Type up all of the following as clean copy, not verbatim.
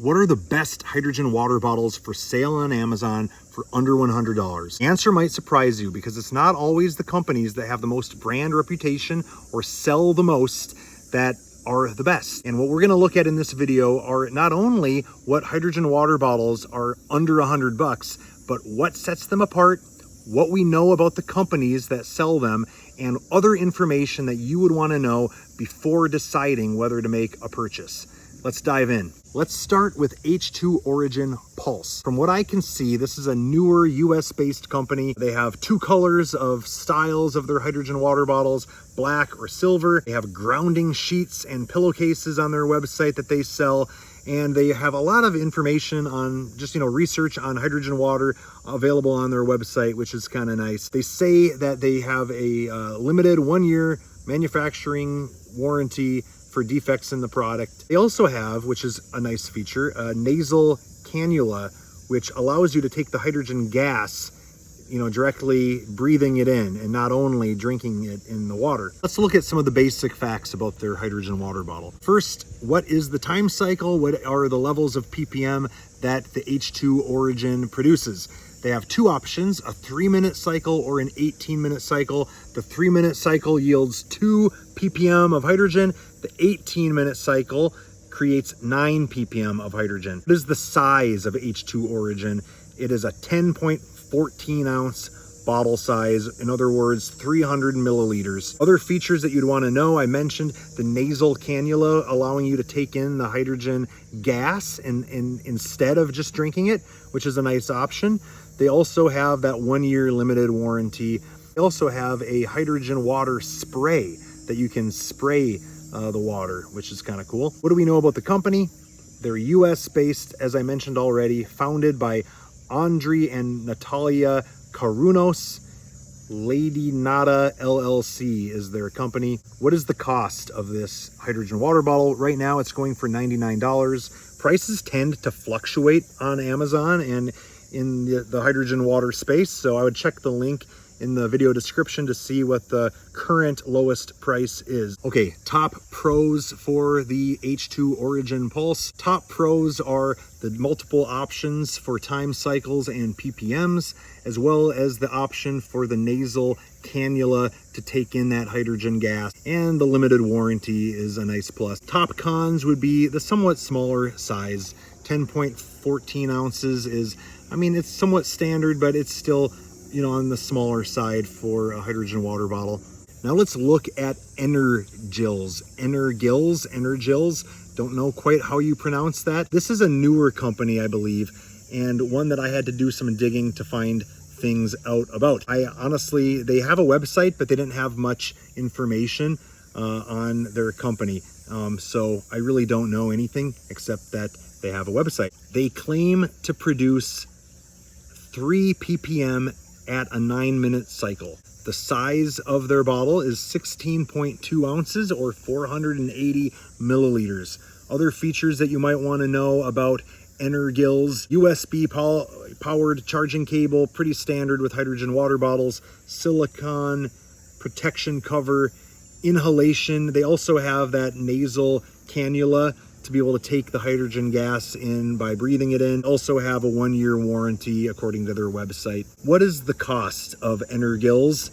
What are the best hydrogen water bottles for sale on Amazon for under $100? The answer might surprise you because it's not always the companies that have the most brand reputation or sell the most that are the best. And what we're gonna look at in this video are not only what hydrogen water bottles are under $100, but what sets them apart, what we know about the companies that sell them, and other information that you would wanna know before deciding whether to make a purchase. Let's dive in. Let's start with H2 Origin Pulse. From what I can see, this is a newer US-based company. They have two colors of styles of their hydrogen water bottles, black or silver. They have grounding sheets and pillowcases on their website that they sell. And they have a lot of information on just, research on hydrogen water available on their website, which is kind of nice. They say that they have a limited 1-year manufacturing warranty for defects in the product. They also have, which is a nice feature, a nasal cannula, which allows you to take the hydrogen gas, directly breathing it in and not only drinking it in the water. Let's look at some of the basic facts about their hydrogen water bottle. First, what is the time cycle? What are the levels of ppm that the H2 Origin produces? They have two options, a 3-minute cycle or an 18-minute cycle. The 3-minute cycle yields 2 ppm of hydrogen. The 18-minute cycle creates 9 ppm of hydrogen. What is the size of H2 Origin? It is a 10.14 ounce bottle size. In other words, 300 milliliters. Other features that you'd want to know, I mentioned the nasal cannula allowing you to take in the hydrogen gas and instead of just drinking it, which is a nice option. They also have that 1-year limited warranty. They also have a hydrogen water spray that you can spray the water, which is kind of cool. What do we know about the company? They're US based, as I mentioned already, founded by Andrei and Natalia Karunos. Lady Nada LLC is their company. What is the cost of this hydrogen water bottle? Right now it's going for $99. Prices tend to fluctuate on Amazon and in the hydrogen water space, so I would check the link in the video description to see what the current lowest price is. Okay, top pros for the H2 Origin Pulse. Top pros are the multiple options for time cycles and ppms, as well as the option for the nasal cannula to take in that hydrogen gas, and the limited warranty is a nice plus. Top cons would be the somewhat smaller size. 10.14 ounces is, it's somewhat standard, but it's still on the smaller side for a hydrogen water bottle. Now let's look at Energils. Energils. Don't know quite how you pronounce that. This is a newer company, I believe, and one that I had to do some digging to find things out about. They have a website, but they didn't have much information on their company. So I really don't know anything except that they have a website. They claim to produce 3 ppm at a 9-minute cycle. The size of their bottle is 16.2 ounces or 480 milliliters. Other features that you might want to know about Energils: USB powered charging cable, pretty standard with hydrogen water bottles, silicone protection cover, inhalation. They also have that nasal cannula to be able to take the hydrogen gas in by breathing it in. Also have a 1-year warranty according to their website. What is the cost of Energils?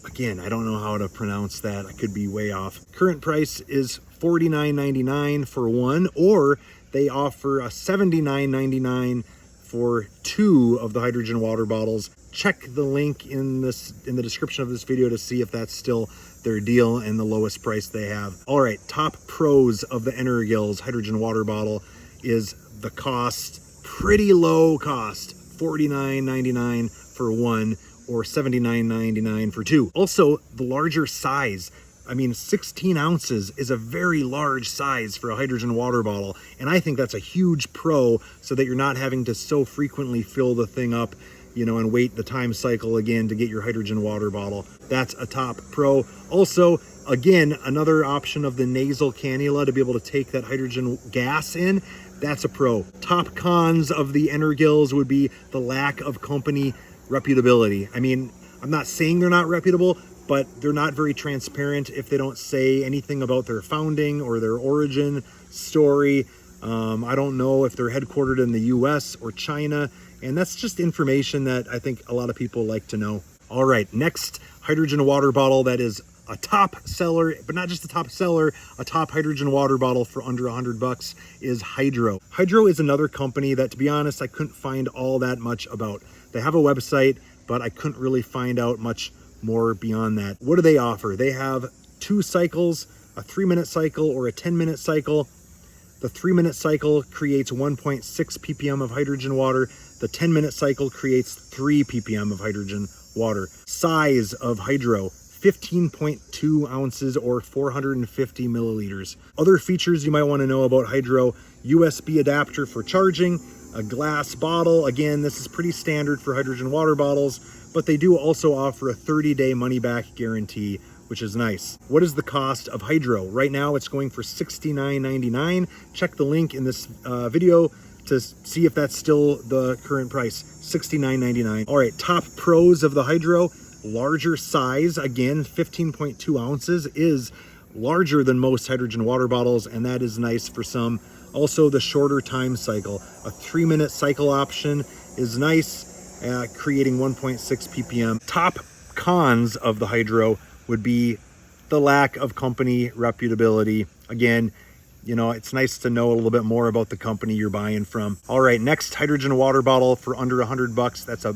Again, I don't know how to pronounce that. I could be way off. Current price is $49.99 for one, or they offer a $79.99 for 2 of the hydrogen water bottles. Check the link in the description of this video to see if that's still their deal and the lowest price they have. All right, top pros of the Energils hydrogen water bottle is the cost. Pretty low cost, $49.99 for one or $79.99 for 2. Also, the larger size. 16 ounces is a very large size for a hydrogen water bottle, and I think that's a huge pro, so that you're not having to so frequently fill the thing up, and wait the time cycle again to get your hydrogen water bottle. That's a top pro. Also, again, another option of the nasal cannula to be able to take that hydrogen gas in. That's a pro. Top cons of the Energils would be the lack of company reputability. I'm not saying they're not reputable, but they're not very transparent if they don't say anything about their founding or their origin story. I don't know if they're headquartered in the US or China, and that's just information that I think a lot of people like to know. All right, next hydrogen water bottle that is a top seller, but not just a top seller, a top hydrogen water bottle for under $100 is Hydro. Hydro is another company that, to be honest, I couldn't find all that much about. They have a website, but I couldn't really find out much more beyond that. What do they offer? They have 2 cycles, a 3-minute cycle or a 10-minute cycle. The 3-minute cycle creates 1.6 ppm of hydrogen water. The 10-minute cycle creates 3 ppm of hydrogen water. Size of Hydro, 15.2 ounces or 450 milliliters. Other features you might want to know about Hydro: USB adapter for charging, a glass bottle. Again, this is pretty standard for hydrogen water bottles, but they do also offer a 30-day money-back guarantee, which is nice. What is the cost of Hydro? Right now it's going for $69.99. Check the link in this video to see if that's still the current price, $69.99. All right, top pros of the Hydro: larger size. Again, 15.2 ounces is larger than most hydrogen water bottles, and that is nice for some. Also, the shorter time cycle. A 3-minute cycle option is nice, creating 1.6 ppm. Top cons of the Hydro would be the lack of company reputability. Again, you know, it's nice to know a little bit more about the company you're buying from. All right, next hydrogen water bottle for under $100. That's a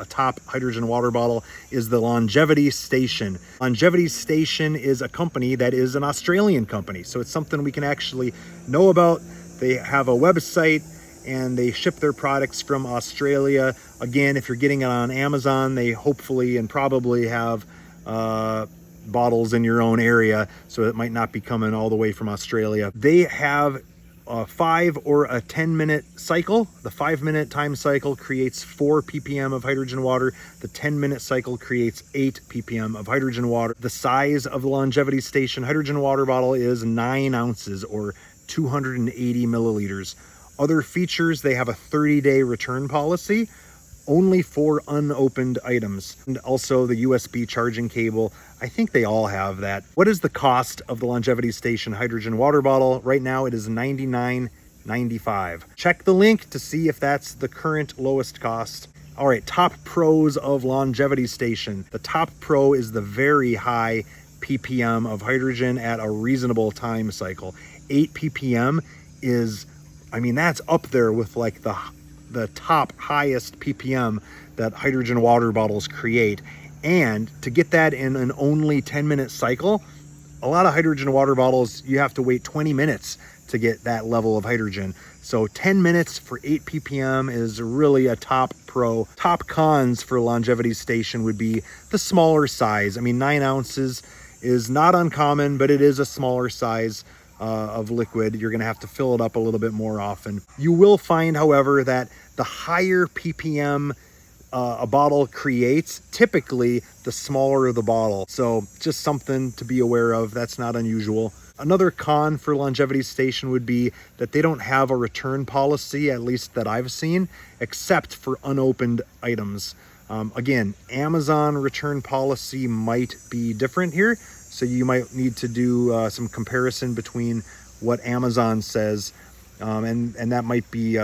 top hydrogen water bottle is the Longevity Station. Longevity Station is a company that is an Australian company, so it's something we can actually know about. They have a website and they ship their products from Australia. Again, if you're getting it on Amazon, they hopefully and probably have bottles in your own area, so it might not be coming all the way from Australia. They have a 5 or a 10-minute cycle. The 5-minute time cycle creates 4 ppm of hydrogen water. The 10-minute cycle creates 8 ppm of hydrogen water. The size of the Longevity Station hydrogen water bottle is 9 ounces or 280 milliliters. Other features: they have a 30-day return policy, only for unopened items, and also the USB charging cable. I think they all have that. What is the cost of the Longevity Station hydrogen water bottle? Right now it is $99.95. Check the link to see if that's the current lowest cost. All right, top pros of Longevity Station. The top pro is the very high ppm of hydrogen at a reasonable time cycle. 8 ppm is, I mean, that's up there with like the top highest ppm that hydrogen water bottles create. And to get that in an only 10-minute cycle, a lot of hydrogen water bottles, you have to wait 20 minutes to get that level of hydrogen. So 10 minutes for 8 ppm is really a top pro. Top cons for Longevity Station would be the smaller size. I mean, 9 ounces is not uncommon, but it is a smaller size of liquid. You're gonna have to fill it up a little bit more often. You will find, however, that the higher ppm a bottle creates, typically the smaller the bottle. So just something to be aware of. That's not unusual. Another con for Longevity Station would be that they don't have a return policy, at least that I've seen, except for unopened items. Again, Amazon return policy might be different here, so you might need to do some comparison between what Amazon says, and that might be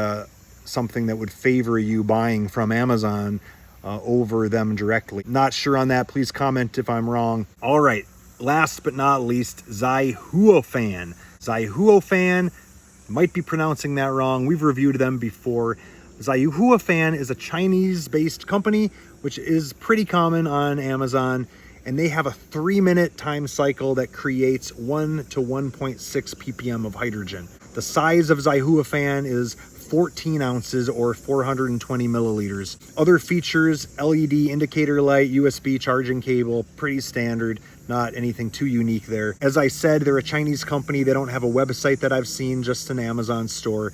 something that would favor you buying from Amazon over them directly. Not sure on that. Please comment if I'm wrong. All right, last but not least, Zyhuofan. Zyhuofan, might be pronouncing that wrong. We've reviewed them before. Zyhuofan is a Chinese-based company, which is pretty common on Amazon, and they have a 3-minute time cycle that creates 1 to 1.6 ppm of hydrogen. The size of Zyhuofan is 14 ounces or 420 milliliters. Other features: LED indicator light, USB charging cable, pretty standard, not anything too unique there. As I said, they're a Chinese company. They don't have a website that I've seen, just an Amazon store.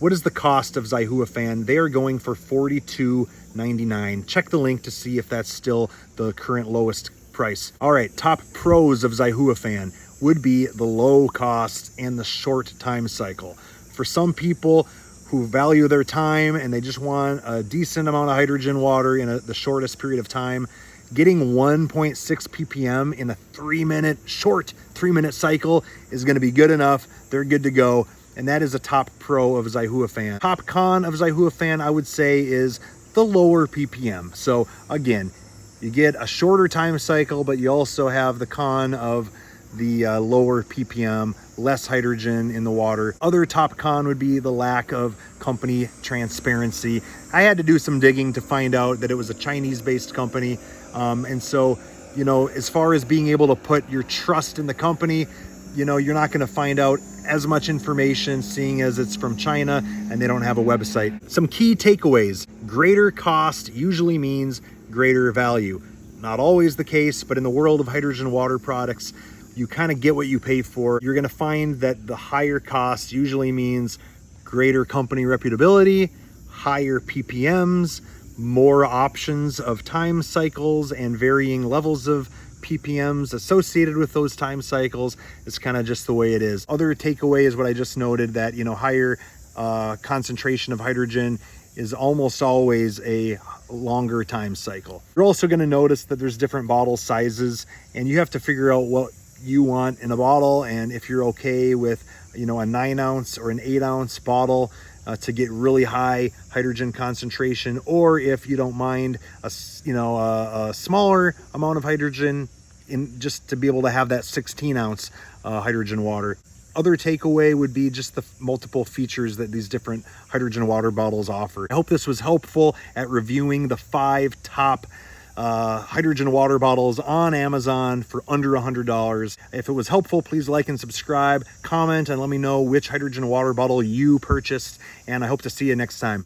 What is the cost of Zyhuofan? They are going for $42.99. Check the link to see if that's still the current lowest price. All right, top pros of Zyhuofan would be the low cost and the short time cycle. For some people who value their time and they just want a decent amount of hydrogen water in the shortest period of time, getting 1.6 ppm in a short 3-minute cycle is going to be good enough. They're good to go. and that is a top pro of Xiaohua. Top con of Xiaohua, I would say, is the lower ppm. So again, you get a shorter time cycle, but you also have the con of the lower ppm, less hydrogen in the water. Other top con would be the lack of company transparency. I had to do some digging to find out that it was a Chinese-based company, and so, you know, as far as being able to put your trust in the company, you know, you're not going to find out as much information, seeing as it's from China and they don't have a website. Some key takeaways: greater cost usually means greater value. Not always the case, but in the world of hydrogen water products, you kind of get what you pay for. You're going to find that the higher cost usually means greater company reputability, higher ppms, more options of time cycles, and varying levels of ppms associated with those time cycles. It's kind of just the way it is. Other takeaway is what I just noted, that, you know, higher concentration of hydrogen is almost always a longer time cycle. You're also going to notice that there's different bottle sizes, and you have to figure out what you want in a bottle, and if you're okay with, you know, a 9 ounce or an 8 ounce bottle to get really high hydrogen concentration, or if you don't mind a smaller amount of hydrogen in just to be able to have that 16 ounce hydrogen water. Other takeaway would be just the multiple features that these different hydrogen water bottles offer. I hope this was helpful at reviewing the 5 top hydrogen water bottles on Amazon for under $100. If it was helpful, please like and subscribe, comment, and let me know which hydrogen water bottle you purchased, and I hope to see you next time.